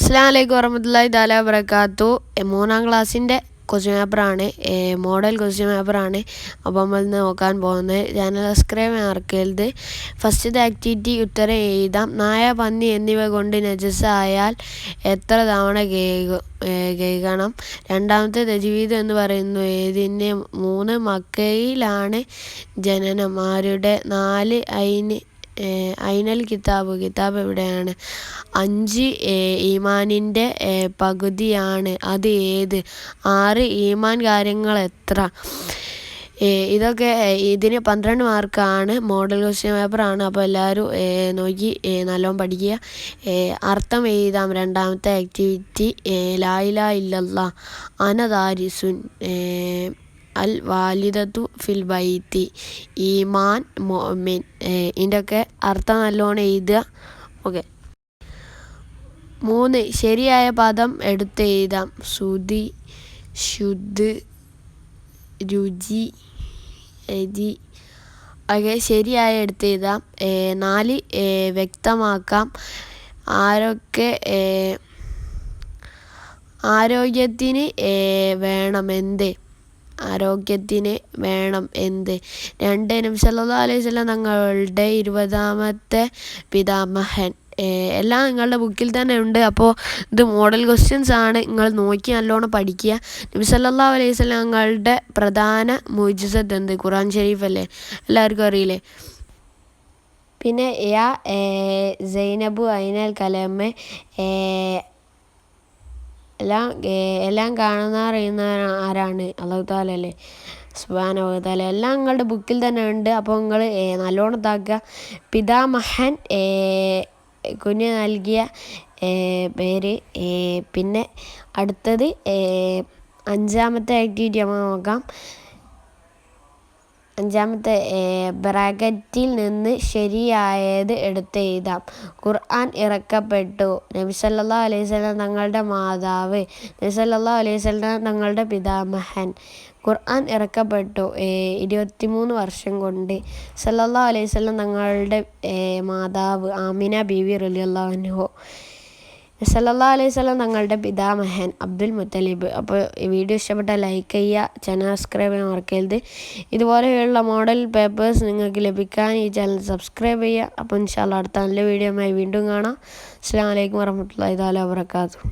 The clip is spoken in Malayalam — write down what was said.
അസ്സലാമു അലൈക്കും വറഹ്മത്തുള്ളാഹി തആല വബറകാത്തു. 3ാം ക്ലാസ്സിൻ്റെ ക്വസ്റ്റ്യൻ പേപ്പറാണ്, മോഡൽ ക്വസ്റ്റ്യൻ പേപ്പറാണ്. അപ്പോൾ നമ്മൾ ഇന്ന് നോക്കാൻ പോകുന്നത്. ചാനൽ സബ്സ്ക്രൈബ് ചെയ്യാൻ മറക്കരുത്. ഫസ്റ്റത്തെ ആക്ടിവിറ്റി ഉത്തരം എഴുതാം. നായ, പന്നി എന്നിവ കൊണ്ട് നജസായാൽ എത്ര തവണ കഴുകണം? രണ്ടാമത്തെ തജ്വീദ് എന്ന് പറയുന്നു ഏതിന്? 3 മക്കയിലാണ് ജനനം. ആരുടെ? 4 ഐനൽ കിതാബ് എവിടെയാണ്? 5 ഈമാനിൻ്റെ പകുതിയാണ്, അത് ഏത്? 6 ഈമാൻ കാര്യങ്ങൾ എത്ര? ഇതൊക്കെ ഇതിന് 12 മാർക്കാണ്. മോഡൽ ക്വസ്റ്റ്യൻ പേപ്പറാണ്. അപ്പോൾ എല്ലാവരും നോക്കി നല്ലോണം പഠിക്കുക. അർത്ഥം എഴുതാം. രണ്ടാമത്തെ ആക്ടിവിറ്റി ലാ ഇലാഹ ഇല്ലല്ലാഹ് അന ദാരിസുൻ അൽ വാലിദത്തു ഫിൽ ബൈത്തി ഈമാൻ മുഅ്മിൻ. ഇതിൻ്റെയൊക്കെ അർത്ഥം നല്ലോണം എഴുതുക. ഓക്കെ. 3 ശരിയായ പദം എടുത്തെഴുതാം. ശ്രുതി, ശുദ്ധ്, രുചി, എരി. ഒക്കെ ശരിയായ എടുത്തെഴുതാം. 4 വ്യക്തമാക്കാം. ആരോഗ്യത്തിന് വേണം എന്ത്? 2 നബി സല്ലല്ലാഹു അലൈഹി വസല്ലം തങ്ങളുടെ 20ാമത്തെ പിതാമഹൻ. എല്ലാം നിങ്ങളുടെ ബുക്കിൽ തന്നെ ഉണ്ട്. അപ്പോൾ ഇത് മോഡൽ ക്വസ്റ്റ്യൻസ് ആണ്, നിങ്ങൾ നോക്കി നല്ലോണം പഠിക്കുക. നബി സല്ലല്ലാഹു അലൈഹി വസല്ലം തങ്ങളുടെ പ്രധാന മുഅ്ജിസത്ത് എന്ത്? ഖുർആൻ ഷരീഫ് അല്ലേ, എല്ലാവർക്കും അറിയില്ലേ? പിന്നെ യാ സൈനബു ഐനൽ കലമ. എല്ലാം കാണുന്ന അറിയുന്ന ആരാണ്? അല്ലാഹു തആല അല്ലേ, സുബ്ഹാനഹു വ തആല. എല്ലാം നിങ്ങളുടെ ബുക്കിൽ തന്നെ ഉണ്ട്. അപ്പോൾ നിങ്ങൾ നല്ലോണം താക്കുക. പിതാമഹൻ കുഞ്ഞ് നൽകിയ പേര്. പിന്നെ അടുത്തത് 5ാമത്തെ ആക്ടിവിറ്റി നമ്മൾ നോക്കാം. 5ാമത്തെ ബ്രാക്കറ്റിൽ നിന്ന് ശരിയായത് എടുത്തെഴുതാം. ഖുർആൻ ഇറക്കപ്പെട്ടു. നബി സല്ലല്ലാഹു അലൈഹി വസല്ലം തങ്ങളുടെ മാതാവ്. നബി സല്ലല്ലാഹു അലൈഹി വസല്ലം തങ്ങളുടെ പിതാമഹൻ. ഖുർആൻ ഇറക്കപ്പെട്ടു 23 വർഷം കൊണ്ട്. സല്ലല്ലാഹു അലൈഹി വസല്ലം തങ്ങളുടെ മാതാവ് ആമിന ബീവി റളിയല്ലാഹു അൻഹു. സല്ലല്ലാഹു അലൈഹി വസല്ലം തങ്ങളുടെ പിതാമഹൻ അബ്ദുൽ മുത്തലിബ്. അപ്പോൾ ഈ വീഡിയോ ഇഷ്ടപ്പെട്ടാൽ ലൈക്ക് ചെയ്യുക, ചാനൽ സബ്സ്ക്രൈബ് ചെയ്യാൻ മറക്കരുത്. ഇതുപോലെയുള്ള മോഡൽ പേപ്പേഴ്സ് നിങ്ങൾക്ക് ലഭിക്കാൻ ഈ ചാനൽ സബ്സ്ക്രൈബ് ചെയ്യുക. അപ്പോൾ ഇൻഷാ അല്ലാഹ് അടുത്ത നല്ല വീഡിയോയുമായി വീണ്ടും കാണാം. അസ്സലാമു അലൈക്കും വറഹ്മത്തുള്ളാഹി തആല വബറകാതുഹു.